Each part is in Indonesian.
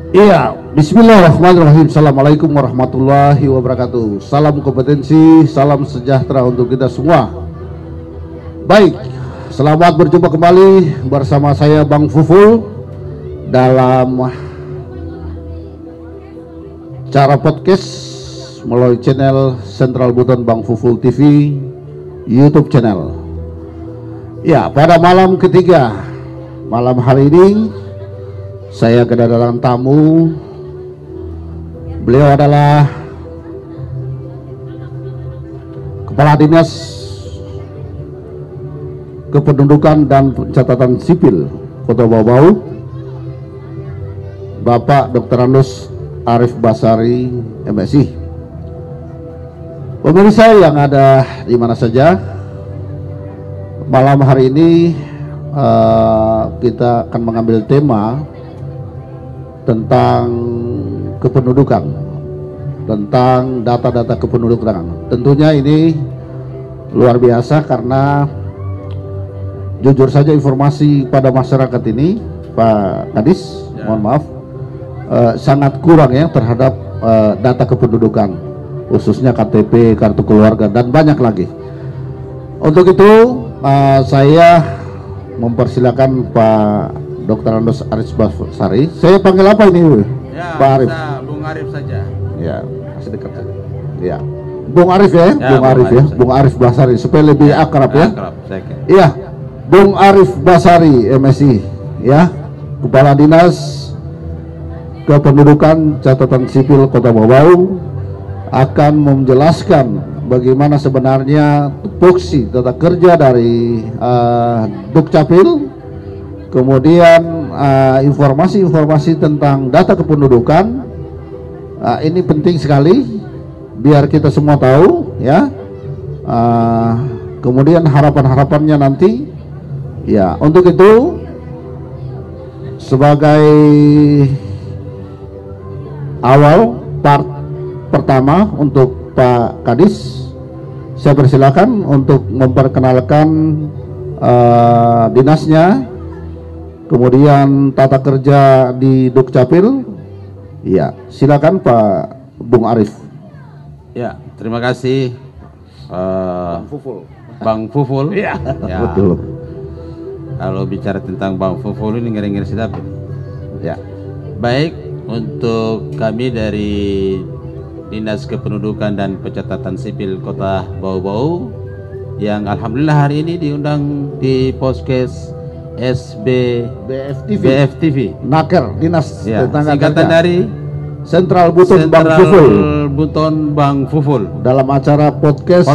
Iya, bismillahirrahmanirrahim. Assalamualaikum warahmatullahi wabarakatuh. Salam kompetensi, salam sejahtera untuk kita semua. Baik, selamat berjumpa kembali bersama saya Bang Fuful dalam cara podcast melalui channel Central Buton Bang Fuful TV YouTube channel. Ya, pada malam ketiga, malam hari ini saya kedatangan tamu. Beliau adalah Kepala Dinas Kependudukan dan Pencatatan Sipil Kota Bau-Bau, Bapak Dr. Andos Arif Basari, MSI. Pemirsa yang ada di mana saja, malam hari ini kita akan mengambil tema tentang kependudukan, tentang data-data kependudukan. Tentunya ini luar biasa karena jujur saja informasi pada masyarakat ini, Pak Kadis, mohon maaf, sangat kurang ya terhadap data kependudukan, khususnya KTP, kartu keluarga, dan banyak lagi. Untuk itu saya mempersilakan Pak Dr. Andos Arif Basari. Saya panggil apa ini, ya, Pak Arif? Bung Arif saja. Ya, masih dekat saja. Ya, Bung Arif ya, Bung Bung Arif ya, Arif Bung Arif Basari supaya lebih akrab ya. Akrab, Iya, Bung Arif Basari, MSI, ya, Kepala Dinas Kependudukan Catatan Sipil Kota Bau-Bau, akan menjelaskan bagaimana sebenarnya tupoksi tata kerja dari Dukcapil. Kemudian informasi-informasi tentang data kependudukan, ini penting sekali biar kita semua tahu ya. Kemudian harapan-harapannya nanti ya. Untuk itu sebagai awal part pertama untuk Pak Kadis, saya persilakan untuk memperkenalkan dinasnya, kemudian tata kerja di Dukcapil. Ya, silakan Pak Bung Arif. Ya, terima kasih Bang Fuful. Ya, ya, betul. Kalau bicara tentang Bang Fuful ini ngeri-ngeri sedap. Ya, baik, untuk kami dari Dinas Kependudukan dan Pencatatan Sipil Kota Bau-Bau yang alhamdulillah hari ini diundang di podcast BFTV Naker, Dinas ya, Tenaga singkatan Kerja dari Central Buton Bang Fuful, Buton Bang Fuful, dalam acara podcast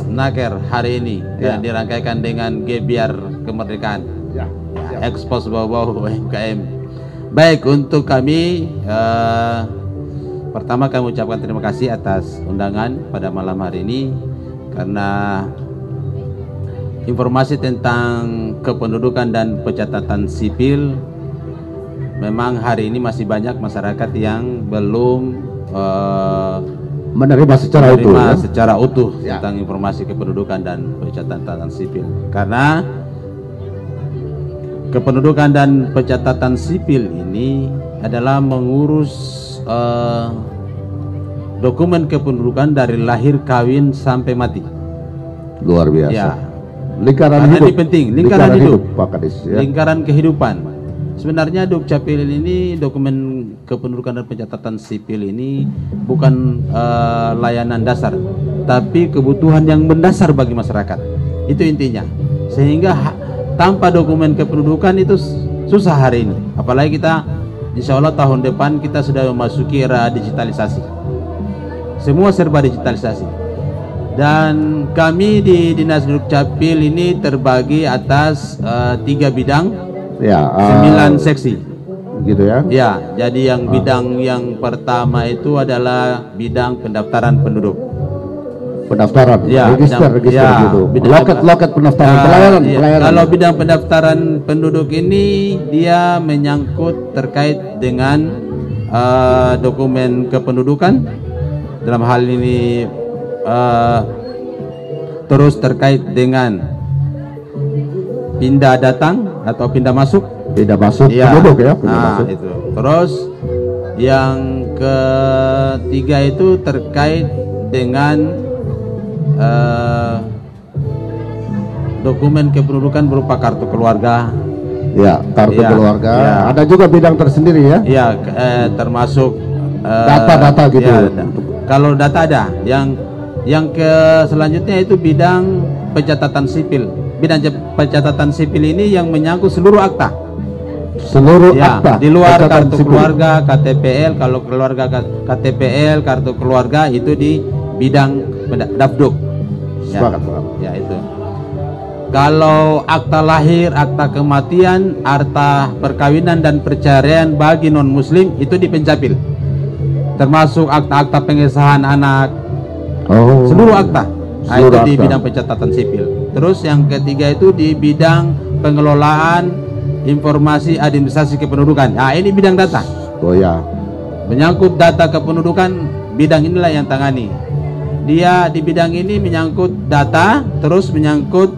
Naker hari ini ya, yang dirangkaikan dengan Gebiar Kemerdekaan ya, ya. Expos Bau-Bau UMKM. Baik, untuk kami pertama kami ucapkan terima kasih atas undangan pada malam hari ini, karena informasi tentang kependudukan dan pencatatan sipil memang hari ini masih banyak masyarakat yang belum menerima secara utuh ya, tentang informasi kependudukan dan pencatatan sipil. Karena kependudukan dan pencatatan sipil ini adalah mengurus dokumen kependudukan dari lahir, kawin sampai mati. Luar biasa ya. Lingkaran karena hidup. Ini penting, lingkaran hidup, Pak Kadis, ya. Lingkaran kehidupan. Sebenarnya Dukcapil ini, dokumen kependudukan dan pencatatan sipil ini bukan layanan dasar, tapi kebutuhan yang mendasar bagi masyarakat. Itu intinya. Sehingga tanpa dokumen kependudukan itu susah hari ini. Apalagi kita, insya Allah tahun depan kita sudah memasuki era digitalisasi. Semua serba digitalisasi. Dan kami di Dinas Dukcapil ini terbagi atas 3 bidang, ya, 9 seksi, gitu ya. Ya, jadi yang bidang yang pertama itu adalah bidang pendaftaran penduduk. Pendaftaran, ya, register ya, gitu. Loket pendaftaran, pelayanan. Kalau bidang pendaftaran penduduk ini dia menyangkut terkait dengan dokumen kependudukan, dalam hal ini terus terkait dengan pindah datang atau pindah masuk ya, penduduk ya, pindah masuk. Itu. Terus Yang ketiga itu terkait dengan dokumen kependudukan berupa kartu keluarga. Ya, kartu Ya, keluarga. ya. Ada juga bidang tersendiri ya. Ya, termasuk Data-data gitu. ya, kalau data ada. Yang selanjutnya itu bidang pencatatan sipil. Bidang pencatatan sipil ini yang menyangkut seluruh akta. Seluruh Ya, akta di luar pencatatan kartu sipil. keluarga, KTPL, kalau keluarga KTPL, kartu keluarga itu di bidang Dapduk. Ya, Sepakat, Pak. ya itu. Kalau akta lahir, akta kematian, akta perkawinan dan perceraian bagi non muslim itu di Pencapil. Termasuk akta-akta pengesahan anak, Oh. seluruh akta. Nah, itu Seluruh di akta. bidang pencatatan sipil. Terus yang ketiga itu di bidang pengelolaan informasi administrasi kependudukan. Nah, ini bidang data. Oh ya. Menyangkut data kependudukan, bidang inilah yang tangani. Dia di bidang ini menyangkut data, terus menyangkut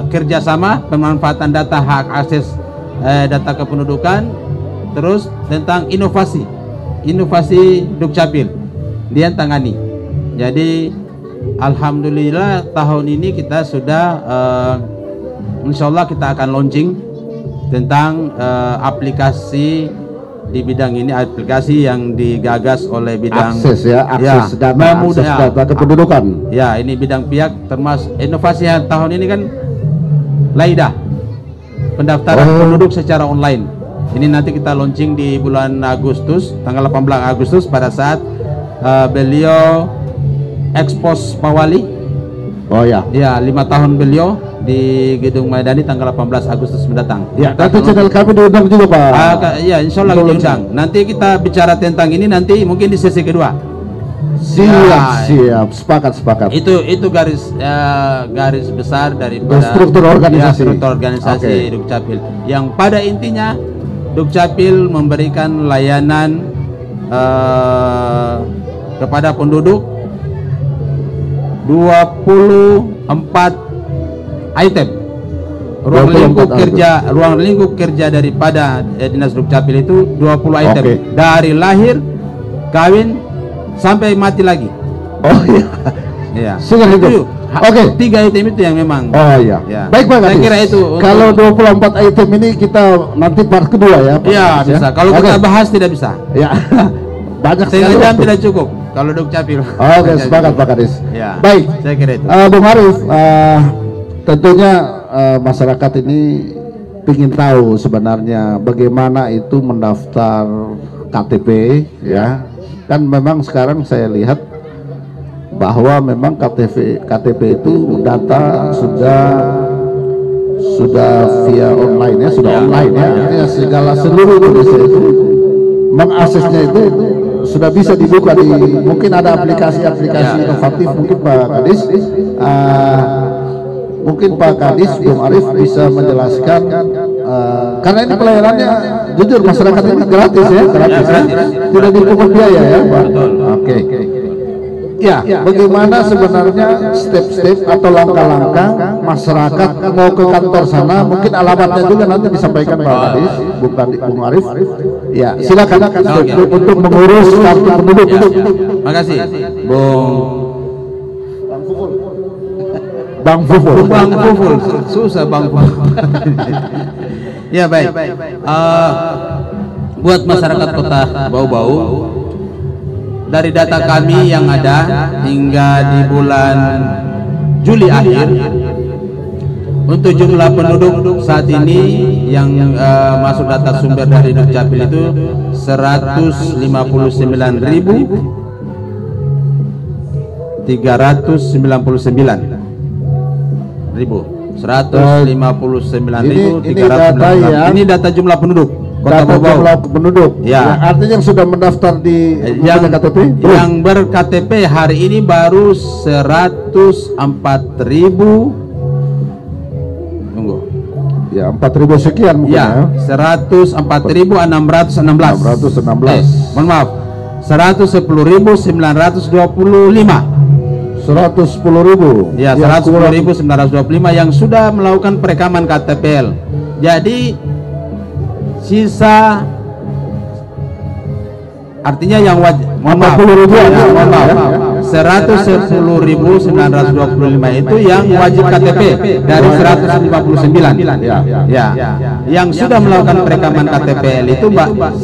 kerjasama pemanfaatan data hak akses data kependudukan, terus tentang inovasi Dukcapil dia yang tangani. Jadi alhamdulillah tahun ini kita sudah insya Allah kita akan launching tentang aplikasi di bidang ini, aplikasi yang digagas oleh bidang Akses ya, akses data, memudah, akses data kependudukan. ya ini bidang pihak, termasuk inovasi yang tahun ini kan LAIDA, pendaftaran penduduk secara online. Ini nanti kita launching di bulan Agustus, tanggal 18 Agustus pada saat beliau ekspos Pawali. Oh ya. Ya, 5 tahun beliau di Gedung Maidani tanggal 18 Agustus mendatang. Ya, nanti channel kami diundang juga, Pak. Ya, insya Allah kita undang. Nanti kita bicara tentang ini nanti mungkin di sesi kedua. Siap, sepakat. Itu garis besar daripada Struktur organisasi. ya, struktur organisasi Oke. Dukcapil. Yang pada intinya Dukcapil memberikan layanan kepada penduduk 24 item. Ruang lingkup kerja daripada Dinas Dukcapil itu 20 item. Oke. Dari lahir, kawin sampai mati lagi. Oh iya. Iya. Sudah itu. Oke. 3 item itu yang memang. Oh iya. Ya. Baik, Pak. Saya Kadis. kira itu untuk- Kalau 24 item ini kita nanti part kedua ya, Pak Iya, Kadis, bisa. Kalau Oke. kita bahas tidak bisa. Ya. Banyak sekali Setengah jam waktu. tidak cukup kalau Dukcapil. Oke, sepakat Pak Kadis. Ya. Baik. Saya kira itu. Bung Arif, tentunya masyarakat ini ingin tahu sebenarnya bagaimana itu mendaftar KTP ya. Kan memang sekarang saya lihat bahwa memang KTP itu data sudah via online ya, sudah online ya. Artinya segala seluruh Indonesia itu mengaksesnya itu sudah bisa dibuka di, mungkin ada aplikasi-aplikasi inovatif mungkin Pak Kadis. Mungkin Pak Kadis, Bung Arif bisa menjelaskan karena ini pelayanannya jujur masyarakat ini gratis ya, gratis ya, tidak dipungut biaya ya Pak. Oke. Ya, bagaimana sebenarnya step-step atau langkah-langkah masyarakat mau ke kantor sana, mungkin alamatnya juga nanti disampaikan Pak Kadis, Bung Arif. Ya, silakan untuk mengurus kartu penduduk. Makasih, Bang Fuful. Bang Fuful, susah Bang Fuful. Ya baik. Buat masyarakat Kota Bau-Bau, dari data kami yang ada hingga di bulan Juli akhir, untuk jumlah penduduk saat ini yang masuk data sumber dari Dukcapil itu 159.399. Ini data jumlah penduduk Kota Data Bau-Bau. jumlah penduduk. Ya. Artinya yang sudah mendaftar di yang KTP. yang ber-KTP hari ini baru 104.000. Tunggu. Ya, 4.000 sekian mungkin Ya, 104.616. 616. Mohon maaf. 110.925. 110.000. Ya, 110.925 yang sudah melakukan perekaman KTPL. Jadi sisa Artinya yang wajib, mohon maaf, 40.000 ya, mohon maaf, 110.925 itu yang wajib KTP dari 159. Ya. Yang sudah melakukan perekaman KTPL itu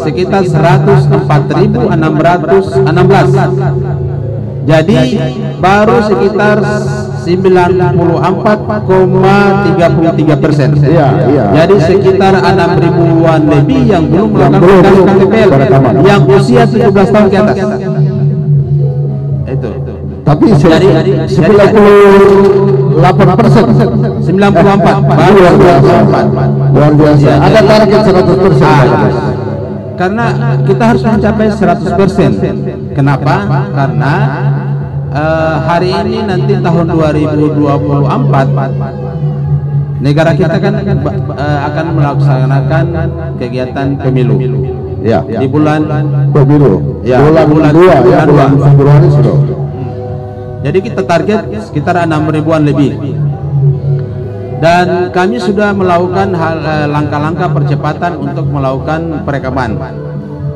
sekitar 104.616. Jadi baru sekitar 94,33%. Jadi sekitar 6.000-an lebih yang belum melakukan KTPL yang usia 17 tahun ke atas. Itu. Tapi Jadi 98%. 94 baru Luar biasa. Ya, Ada jadi- target 100%. Karena kita harus mencapai 100%. Kenapa? Karena hari ini nanti tahun 2024 negara kita kan akan melaksanakan kegiatan pemilu. Ya. Di bulan Pemilu. Ya, bulan bulan 2 ya, bulan bulan Februari sudah. Jadi kita target sekitar 6.000-an lebih. Dan kami sudah melakukan langkah-langkah percepatan untuk melakukan perekaman,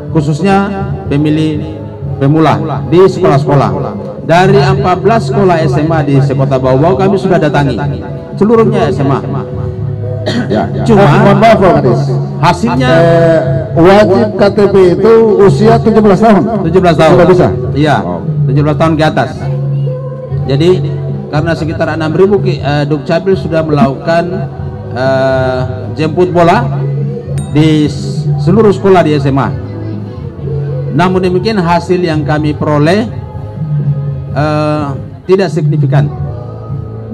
khususnya pemilih pemula di sekolah-sekolah. Dari 14 sekolah SMA di Sekota Bau-Bau kami sudah datangi seluruhnya SMA. Ya. Cuma mohon maaf Pak Kadis. hasilnya Wajib KTP itu usia 17 tahun. 17 tahun. Sudah bisa? Iya, Oh. 17 tahun ke atas. Jadi karena sekitar 6.000 Dukcapil sudah melakukan jemput bola di seluruh sekolah di SMA. Namun demikian hasil yang kami peroleh tidak signifikan,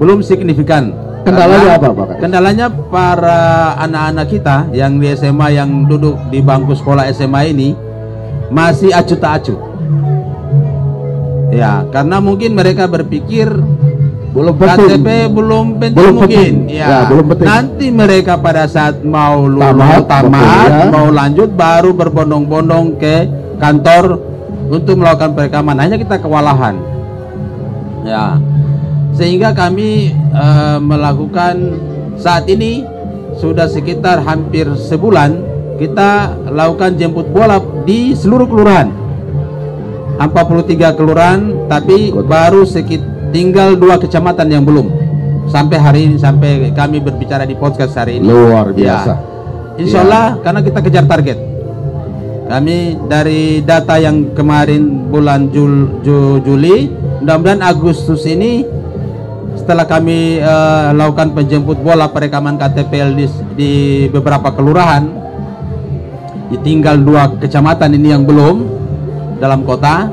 belum signifikan. Kendalanya Karena apa Pak Kadis? Kendalanya para anak-anak kita yang di SMA, yang duduk di bangku sekolah SMA ini masih acuh tak acuh. Ya, karena mungkin mereka berpikir Belum penting. KTP belum penting Belum mungkin. penting. Ya, Ya, belum penting. nanti mereka pada saat mau Tamat, ya. mau lanjut baru berbondong-bondong ke kantor untuk melakukan perekaman. Hanya kita kewalahan. Ya. Sehingga kami melakukan saat ini sudah sekitar hampir sebulan kita lakukan jemput bola di seluruh kelurahan. 43 kelurahan, tapi baru tinggal 2 kecamatan yang belum. Sampai hari ini, sampai kami berbicara di podcast hari ini. Luar biasa. Ya. Insya Allah karena kita kejar target. Kami dari data yang kemarin bulan Juli, mudah-mudahan Agustus ini setelah kami lakukan penjemput bola perekaman KTPL di beberapa kelurahan, tinggal 2 kecamatan ini yang belum dalam kota.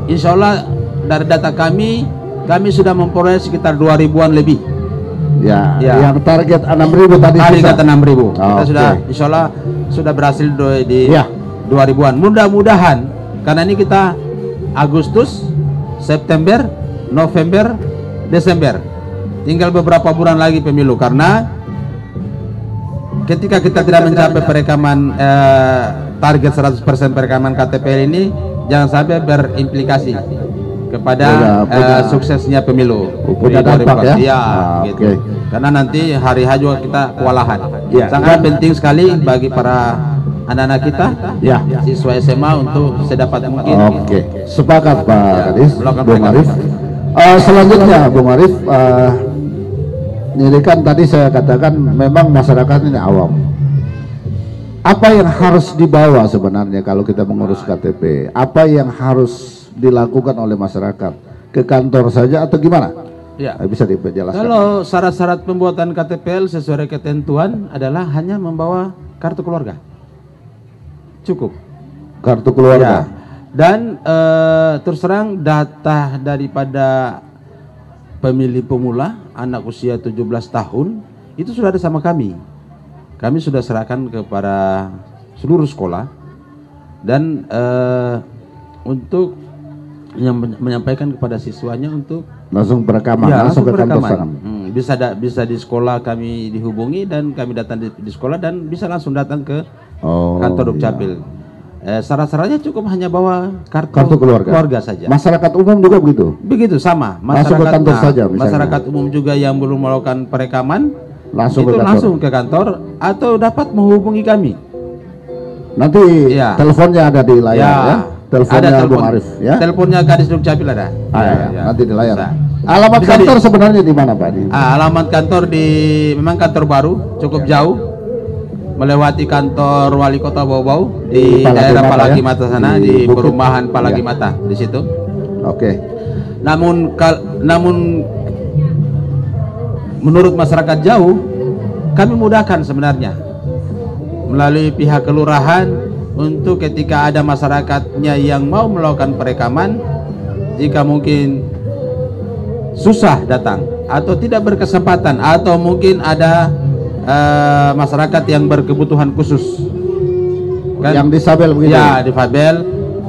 Insya Allah dari data kami sudah memperoleh sekitar 2.000-an lebih. Ya, Ya. yang target 6.000 tadi Hari bisa. kata 6.000. Kita Oke. sudah, insya Allah sudah berhasil di Ya. 2.000-an. Mudah-mudahan karena ini kita Agustus, September, November, Desember, tinggal beberapa bulan lagi pemilu. Karena ketika kita tidak mencapai perekaman target 100% perekaman KTPL ini, jangan sampai berimplikasi kepada Punya suksesnya pemilu. punya di dampak 2024. ya? Iya, gitu. Oke. Karena nanti hari H juga kita kewalahan. Ya. Sangat penting sekali bagi para anak-anak kita, Ya. siswa SMA untuk sedapat mungkin. Oke, sepakat Pak Kadis, melakukan Bung Arif. Selanjutnya Bung Arif, ini kan tadi saya katakan memang masyarakat ini awam. Apa yang harus dibawa sebenarnya kalau kita mengurus KTP? Apa yang harus dilakukan oleh masyarakat? Ke kantor saja atau gimana? Ya. Bisa dijelaskan? Kalau syarat-syarat pembuatan KTPL sesuai ketentuan adalah hanya membawa kartu keluarga. Cukup. Kartu keluarga. Ya. Dan terus terang data daripada pemilih pemula anak usia 17 tahun itu sudah ada sama kami. Kami sudah serahkan kepada seluruh sekolah dan untuk menyampaikan kepada siswanya untuk Langsung perekaman, ya, langsung ke kantor perekaman. sana. Bisa di sekolah kami dihubungi dan kami datang di sekolah dan bisa langsung datang ke Oh, kantor iya. Dukcapil. Syarat-syaratnya cukup hanya bawa Kartu keluarga. saja. Masyarakat umum juga begitu. Begitu sama. Langsung ke kantor saja misalnya. Masyarakat umum juga yang belum melakukan perekaman Langsung itu ke kantor. langsung ke kantor atau dapat menghubungi kami. Nanti Ya. teleponnya ada di layar ya. teleponnya Ada Bung Arif ya. Teleponnya Kadis Dukcapil ada. Nanti di layar. Bisa. Alamat Bisa kantor sebenarnya di mana Pak? Alamat kantor memang kantor baru, cukup jauh, melewati kantor wali kota Bau-Bau di daerah Palagi Mata sana, di perumahan Palagi Mata di situ. Oke. Namun menurut masyarakat jauh, kami mudahkan sebenarnya melalui pihak kelurahan untuk ketika ada masyarakatnya yang mau melakukan perekaman, jika mungkin susah datang atau tidak berkesempatan atau mungkin ada masyarakat yang berkebutuhan khusus kan? Yang disabel begitu ya, difabel,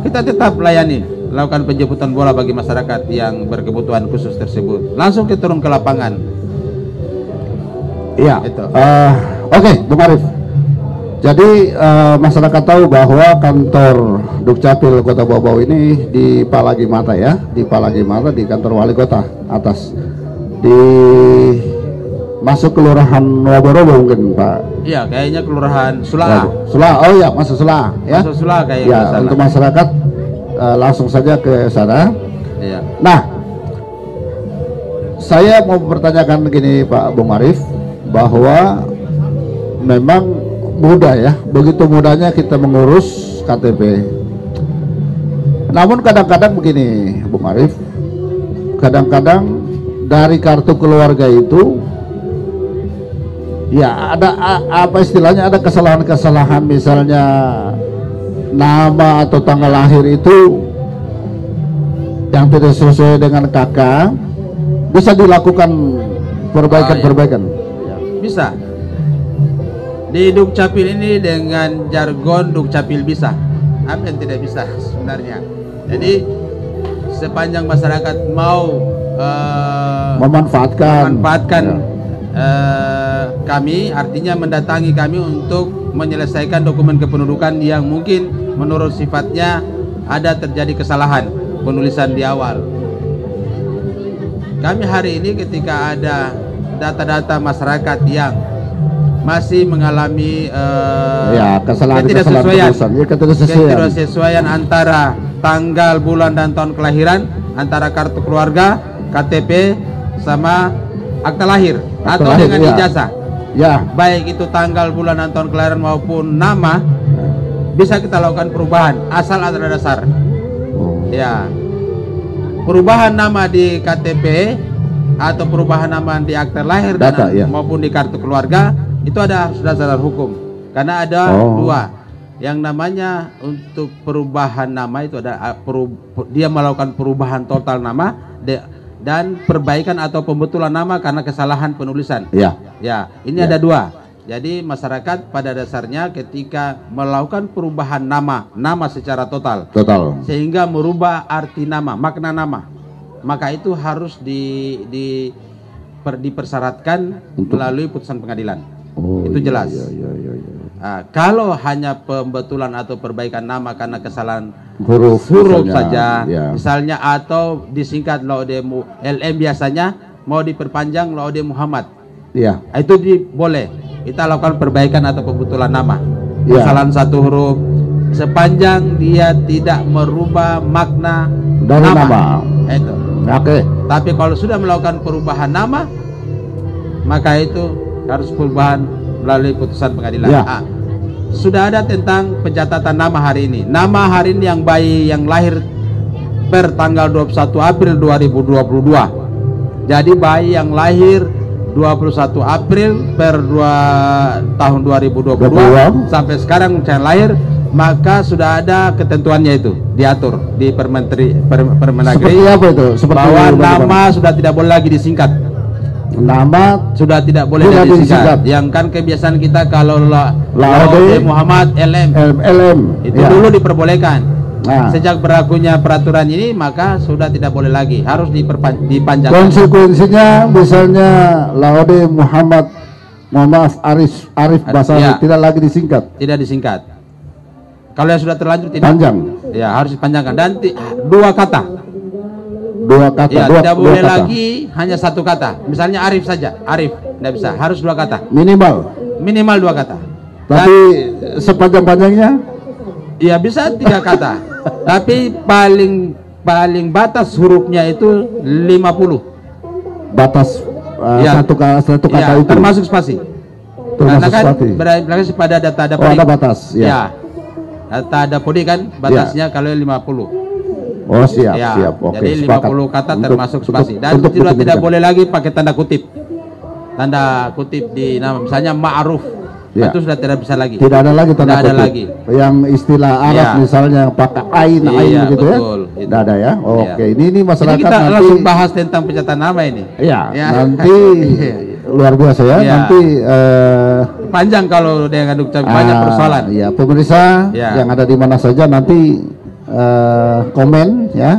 kita tetap layani, lakukan penjemputan bola bagi masyarakat yang berkebutuhan khusus tersebut, langsung kita turun ke lapangan. Iya. Itu. Oke, Bung Arif. Jadi masyarakat tahu bahwa kantor Dukcapil Kota Bau-Bau ini di Palagi Mata ya, di Palagi Mata di kantor wali kota atas, di masuk kelurahan Waborobo mungkin Pak. Iya, kayaknya kelurahan Sula. Sula, oh ya, masuk Sula ya. Masuk Sula kayaknya. Ya, untuk masyarakat langsung saja ke sana. Iya. Nah, saya mau bertanyakan begini Pak Bung Arif, bahwa memang mudah ya, begitu mudahnya kita mengurus KTP. Namun kadang-kadang begini Bung Arif, kadang-kadang dari kartu keluarga itu ya ada apa istilahnya, ada kesalahan-kesalahan, misalnya nama atau tanggal lahir itu yang tidak sesuai dengan kakak, bisa dilakukan perbaikan-perbaikan. Bisa. Di Dukcapil ini dengan jargon Dukcapil bisa. Apa yang tidak bisa sebenarnya? Jadi sepanjang masyarakat mau memanfaatkan kami, artinya mendatangi kami untuk menyelesaikan dokumen kependudukan yang mungkin menurut sifatnya ada terjadi kesalahan penulisan di awal. Kami hari ini ketika ada data-data masyarakat yang masih mengalami ketidaksesuaian antara tanggal, bulan, dan tahun kelahiran, antara kartu keluarga, KTP, sama akta lahir atau dengan ijazah. Ya, baik itu tanggal, bulan, dan tahun kelahiran maupun nama, bisa kita lakukan perubahan asal ada dasar. Ya, perubahan nama di KTP atau perubahan nama di akta lahir data, maupun di kartu keluarga itu ada dasar hukum, karena ada dua yang namanya untuk perubahan nama itu ada dia melakukan perubahan total nama dan perbaikan atau pembetulan nama karena kesalahan penulisan. Ya, ini ada dua. Jadi masyarakat pada dasarnya ketika melakukan perubahan nama secara total sehingga merubah arti nama, makna nama, maka itu harus dipersyaratkan melalui putusan pengadilan. Itu jelas. Kalau hanya pembetulan atau perbaikan nama karena kesalahan huruf saja, misalnya, atau disingkat Laudemu LM biasanya, mau diperpanjang Laude Muhammad, itu boleh kita lakukan perbaikan atau pembetulan nama. Kesalahan satu huruf, sepanjang dia tidak merubah makna dari nama. Itu. Tapi kalau sudah melakukan perubahan nama, maka itu harus perubahan melalui putusan pengadilan. Sudah ada tentang pencatatan nama hari ini. Nama hari ini yang bayi yang lahir per tanggal 21 April 2022. Jadi bayi yang lahir 21 April per tahun 2022 sampai sekarang yang lahir, maka sudah ada ketentuannya, itu diatur di Permendagri bahwa nama sudah tidak boleh lagi disingkat. Nama sudah tidak boleh disingkat. Yang kan kebiasaan kita kalau Laude Muhammad LM itu dulu diperbolehkan. Sejak berlakunya peraturan ini, maka sudah tidak boleh lagi, harus dipanjangkan. Konsekuensinya misalnya Laude Muhammad Arif Basari tidak lagi disingkat. Tidak disingkat. Kalau yang sudah terlanjur tidak panjang. Ya, harus dipanjangkan, dan dua kata. Tidak boleh lagi hanya satu kata. Misalnya Arif saja, Arif, tidak bisa, harus dua kata. Minimal dua kata. Tapi sepanjang-panjangnya? Ya bisa tiga kata. Tapi paling batas hurufnya itu 50. Batas Ya. satu kata Ya, itu. termasuk spasi. Karena Termasuk kan spasi. berarti pada data ada Oh, ada batas. Ya. Ya. Data ada podi kan batasnya kalau 50. Oh, siap, Ya. siap. Oke, Jadi sepakat. 50 kata Untuk- termasuk spasi. Dan untuk tidak pendidikan. boleh lagi pakai tanda kutip. Tanda kutip di nama misalnya ma'ruf. Ya. Itu sudah tidak bisa lagi. Tidak ada lagi tanda Tidak ada kutip. lagi. Yang istilah Arab Ya. misalnya pakai ain Iya, gitu ya. betul, itu. Tidak ada ya. Oke, Iya. ini Jadi masyarakat kita nanti langsung bahas tentang pencatatan nama ini. ya, Ya. nanti luar biasa ya. Ya. Nanti Panjang kalau dengan dukcapil banyak persoalan. ya, pemirsa Ya. yang ada di mana saja nanti komen ya.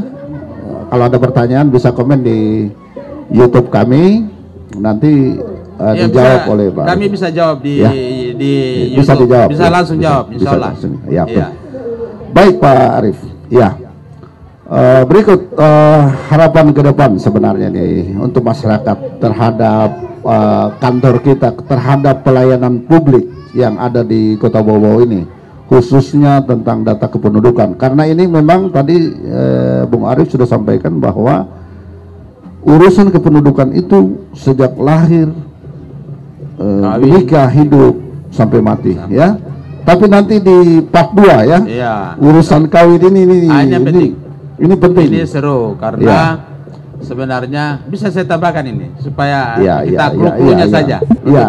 Kalau ada pertanyaan bisa komen di YouTube kami. Nanti Ya, dijawab bisa, oleh Pak. kami bisa jawab di Ya. di Bisa YouTube. dijawab. Bisa ya. langsung jawab, Bisa insya Allah. langsung. Ya, betul. Iya. Baik Pak Arif. Ya. Berikut harapan ke depan sebenarnya nih untuk masyarakat terhadap kantor kita, terhadap pelayanan publik yang ada di Kota Bau-Bau ini, khususnya tentang data kependudukan. Karena ini memang tadi Bung Arif sudah sampaikan bahwa urusan kependudukan itu sejak lahir, menikah, hidup sampai mati, ya. Tapi nanti di part 2 ya. Iya. Urusan kawin ini Ini penting. Ini penting. Ini seru karena sebenarnya bisa saya tambahkan ini supaya kita clue-nya saja. Iya,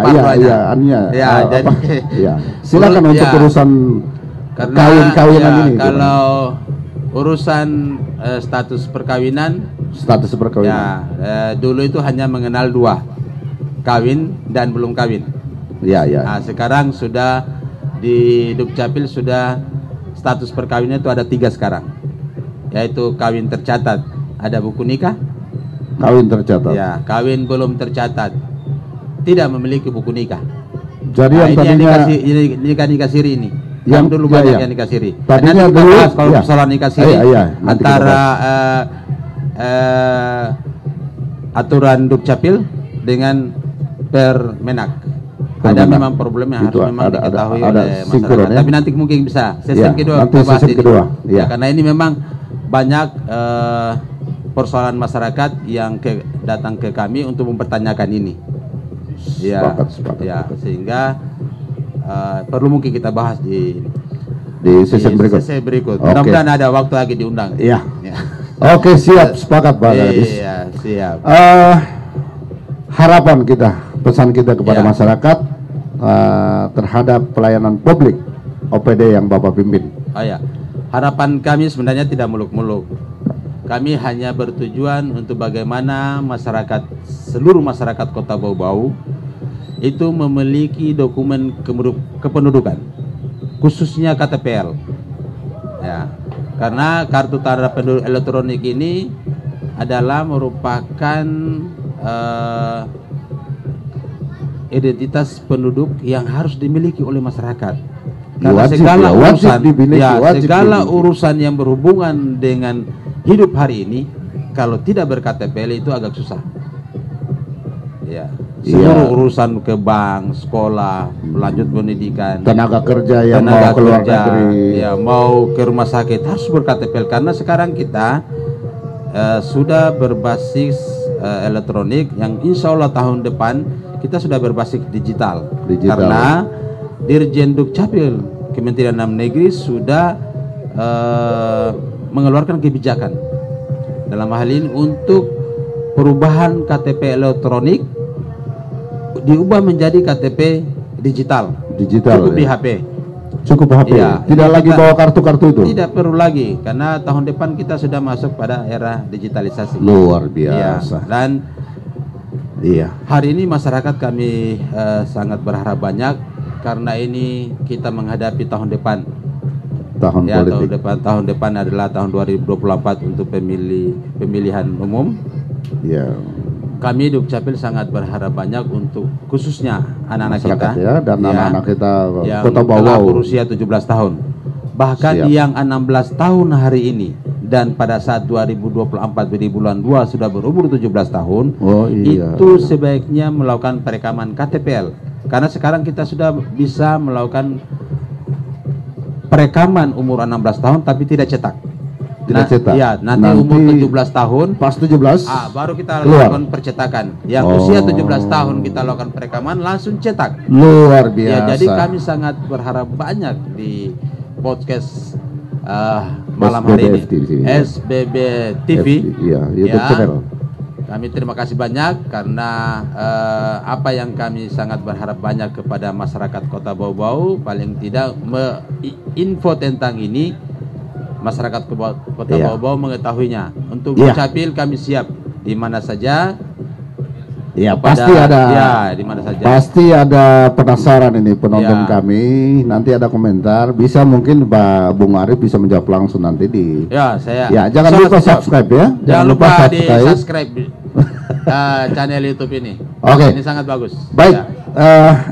Ya, jadi silakan untuk ya, urusan karena kawin-kawinan ya, ini. kalau urusan status perkawinan Status perkawinan. ya dulu itu hanya mengenal 2, kawin dan belum kawin. Ya. Nah, sekarang sudah di Dukcapil sudah status perkawinan itu ada 3 sekarang, yaitu kawin tercatat, ada buku nikah. Kawin tercatat. Ya, kawin belum tercatat, tidak memiliki buku nikah. Jadi Nah, yang ini tadinya nikah siri ini. Yang- Yang dulu ya, banyak ya. yang nikah siri. Tadinya Nanti kita dulu, bahas kalau ya. persoalan nikah siri Iya, nanti antara aturan Dukcapil dengan Permenak. Ada Permenak. memang problem yang harus Itu memang ada diketahui sinkron, oleh masyarakat. ya. Tapi nanti mungkin bisa sistem Ya, kedua nanti kita bahas sistem ini. kedua, ya. Ya, karena ini memang banyak persoalan masyarakat yang datang ke kami untuk mempertanyakan ini. Ya, Sepakat. ya, sehingga perlu mungkin kita bahas di Sesi berikut. sesi berikut. Oke. Mudah-mudahan ada waktu lagi diundang. Iya. Ya. Oke, siap, sepakat Pak Gadis. Iya, siap. Harapan kita, pesan kita kepada Ya. masyarakat terhadap pelayanan publik OPD yang Bapak pimpin. Oh ya, harapan kami sebenarnya tidak muluk-muluk. Kami hanya bertujuan untuk bagaimana seluruh masyarakat Kota Bau-Bau itu memiliki dokumen kependudukan, khususnya KTPL. Ya, karena kartu tanda penduduk elektronik ini adalah merupakan identitas penduduk yang harus dimiliki oleh masyarakat. Karena Wajib, segala ya, wajib urusan, dimiliki, wajib segala dimiliki. urusan yang berhubungan dengan hidup hari ini, kalau tidak ber-KTPL itu agak susah. Ya, seluruh urusan ke bank, sekolah, lanjut pendidikan, Tenaga kerja yang tenaga mau keluar kerja, negeri. ya mau ke rumah sakit harus ber-KTPL karena sekarang kita sudah berbasis elektronik yang insya Allah tahun depan kita sudah berbasis digital. Karena Dirjen Dukcapil Kementerian Dalam Negeri sudah mengeluarkan kebijakan dalam hal ini untuk perubahan KTP elektronik diubah menjadi KTP digital. Cukup di ya. HP. Cukup HP. Iya, Tidak ini lagi kita- bawa kartu-kartu itu. Tidak perlu lagi karena tahun depan kita sudah masuk pada era digitalisasi. Luar Iya, biasa. dan Iya. hari ini masyarakat kami sangat berharap banyak karena ini kita menghadapi tahun depan. Tahun Ya, politik. tahun depan adalah tahun 2024 untuk pemilihan umum. Ya. Kami Dukcapil sangat berharap banyak untuk khususnya anak-anak kita Masyarakat ya dan anak-anak kita yang Kota telah Bau. berusia 17 tahun. Bahkan Siap. yang 16 tahun hari ini dan pada saat 2024 di bulan 2 sudah berumur 17 tahun, Oh, iya. itu sebaiknya melakukan perekaman KTPL. Karena sekarang kita sudah bisa melakukan perekaman umur 16 tahun tapi tidak cetak. Tidak cetak. Ya, nanti umur 17 tahun pas 17 baru kita keluar. lakukan percetakan. Yang usia 17 tahun kita lakukan perekaman langsung cetak. Luar biasa. Ya, jadi kami sangat berharap banyak di podcast malam hari ini. SBB TV. Iya, YouTube channel. Kami terima kasih banyak karena apa yang kami sangat berharap banyak kepada masyarakat Kota Bau-Bau, paling tidak info tentang ini masyarakat Kota Bau-Bau mengetahuinya. Untuk Dukcapil kami siap di mana saja. Ya, pasti ada. Ya, di mana saja. Pasti ada penasaran ini penonton kami. Nanti ada komentar. Bisa mungkin Pak Bung Arif bisa menjawab langsung nanti di. Ya, saya. Ya, jangan lupa subscribe ya. Jangan lupa di subscribe channel YouTube ini. Oke. Ini sangat bagus. Baik.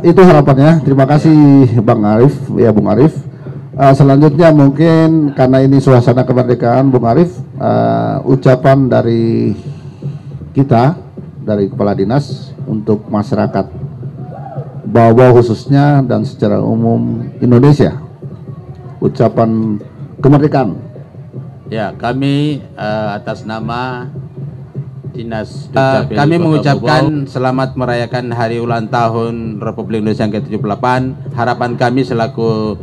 Itu harapannya. Terima kasih Bang Arif, ya Bung Arif. Selanjutnya mungkin karena ini suasana kemerdekaan, Bung Arif, ucapan dari kita, dari Kepala Dinas untuk masyarakat Bau-Bau khususnya dan secara umum Indonesia, ucapan kemerdekaan. Ya, kami atas nama Dinas Dukcapil kami mengucapkan selamat merayakan hari ulang tahun Republik Indonesia yang ke-78. Harapan kami selaku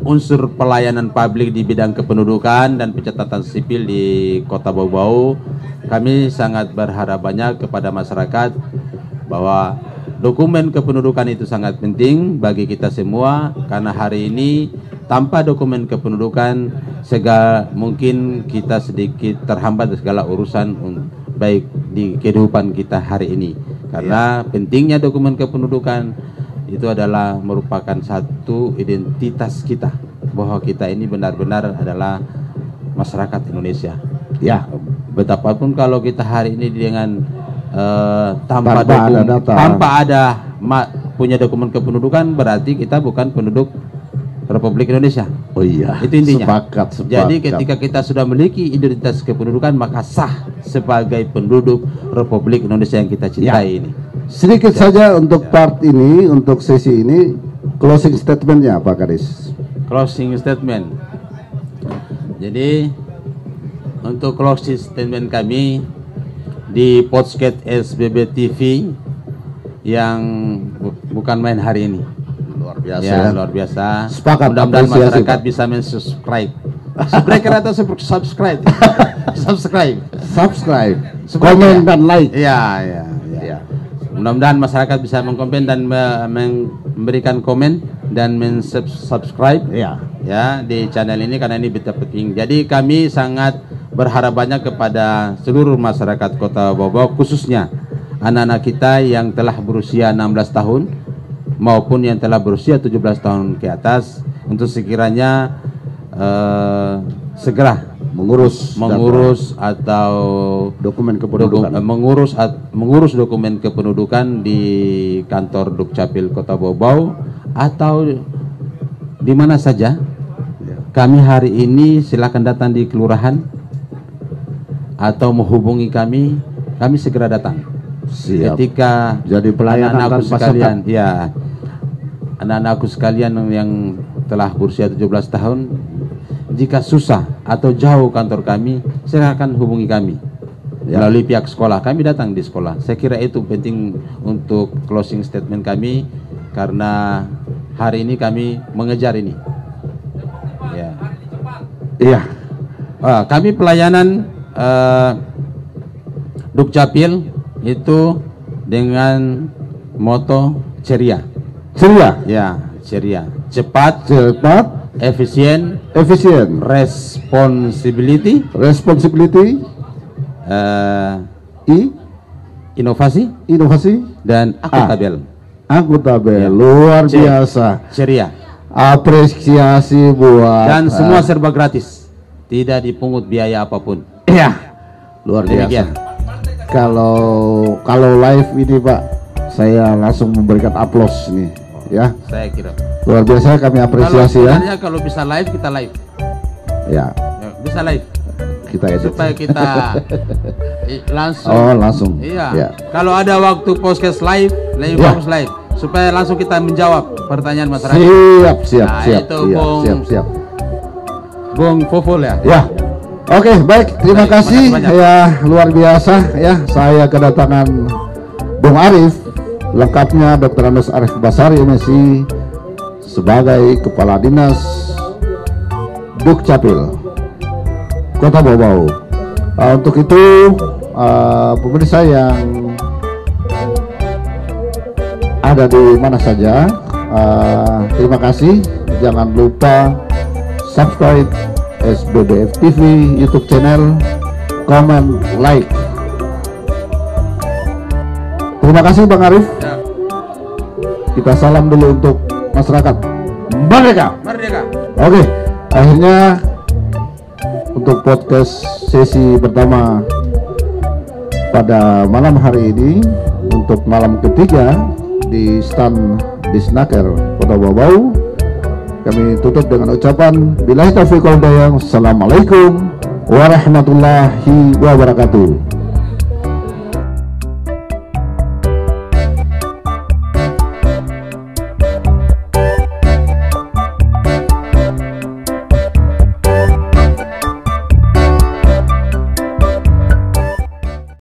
unsur pelayanan publik di bidang kependudukan dan pencatatan sipil di Kota Bau-Bau, kami sangat berharap banyak kepada masyarakat bahwa dokumen kependudukan itu sangat penting bagi kita semua, karena hari ini tanpa dokumen kependudukan mungkin kita sedikit terhambat segala urusan baik di kehidupan kita hari ini. Karena pentingnya dokumen kependudukan itu adalah merupakan satu identitas kita, bahwa kita ini benar-benar adalah masyarakat Indonesia. Ya, betapapun kalau kita hari ini dengan tanpa punya dokumen kependudukan, berarti kita bukan penduduk Republik Indonesia. Oh iya, itu intinya. Sepakat. Jadi ketika kita sudah memiliki identitas kependudukan, maka sah sebagai penduduk Republik Indonesia yang kita cintai ini. Sedikit saja untuk part ini, untuk sesi ini, closing statementnya Pak Kadis. Closing statement. Jadi untuk closing statement kami di podcast SBB TV yang bukan main hari ini. Luar biasa ya. Luar biasa. Sepakat. Mudah-mudahan masyarakat bisa men-subscribe. Subscribe atau subscribe? Subscribe. Komen dan like. Ya. Mudah-mudahan masyarakat bisa mengkomen dan memberikan komen dan men-subscribe ya di channel ini, karena ini betul penting. Jadi kami sangat berharap banyak kepada seluruh masyarakat Kota Bau-Bau, khususnya anak-anak kita yang telah berusia 16 tahun maupun yang telah berusia 17 tahun ke atas, untuk sekiranya segera mengurus atau dokumen kependudukan, mengurus dokumen kependudukan di kantor Dukcapil Kota Bau-Bau atau di mana saja. Kami hari ini silakan datang di kelurahan atau menghubungi kami segera datang. Siap. Ketika jadi pelayanan anak-anakku sekalian, ya anak-anakku sekalian yang telah berusia 17 tahun, jika susah atau jauh kantor kami, silakan hubungi kami melalui pihak sekolah. Kami datang di sekolah. Saya kira itu penting untuk closing statement kami, karena hari ini kami mengejar ini. Iya. Kami pelayanan Dukcapil itu dengan moto ceria. Ceria. Ya, ceria. Cepat, efisien, responsibility, inovasi, dan akuntabel. Ya. Luar biasa. Ceria. Apresiasi buat. Dan semua serba gratis, tidak dipungut biaya apapun. Iya. Luar biasa. Kalau live ini Pak, saya langsung memberikan aplaus nih, ya. Saya kira. Luar biasa, kami apresiasi ya. Kalau bisa live, kita live. Ya. Bisa live. Kita edit. Supaya kita langsung. Oh, langsung. Iya. Ya. Kalau ada waktu podcast live bagus live. Supaya langsung kita menjawab pertanyaan masyarakat. Siap. Nah, Siap. itu Iya, Bung siap. Bung Fofol ya. Ya. Oke, baik. Terima Baik, kasih makasih banyak. ya, luar biasa ya. Saya kedatangan Bung Arif, lengkapnya Dr. Andes Arif Basari MSI sebagai Kepala Dinas Dukcapil Kota Bau-Bau. Untuk itu pemirsa yang ada di mana saja, terima kasih. Jangan lupa subscribe SBBF TV YouTube channel, comment, like. Terima kasih Bang Arif. Ya. Kita salam dulu untuk masyarakat. Merdeka. Merdeka. Oke, akhirnya untuk podcast sesi pertama pada malam hari ini, untuk malam ketiga di stand Disnaker Kota Bau-Bau, kami tutup dengan ucapan billahi taufiq wal hidayah. Assalamualaikum warahmatullahi wabarakatuh.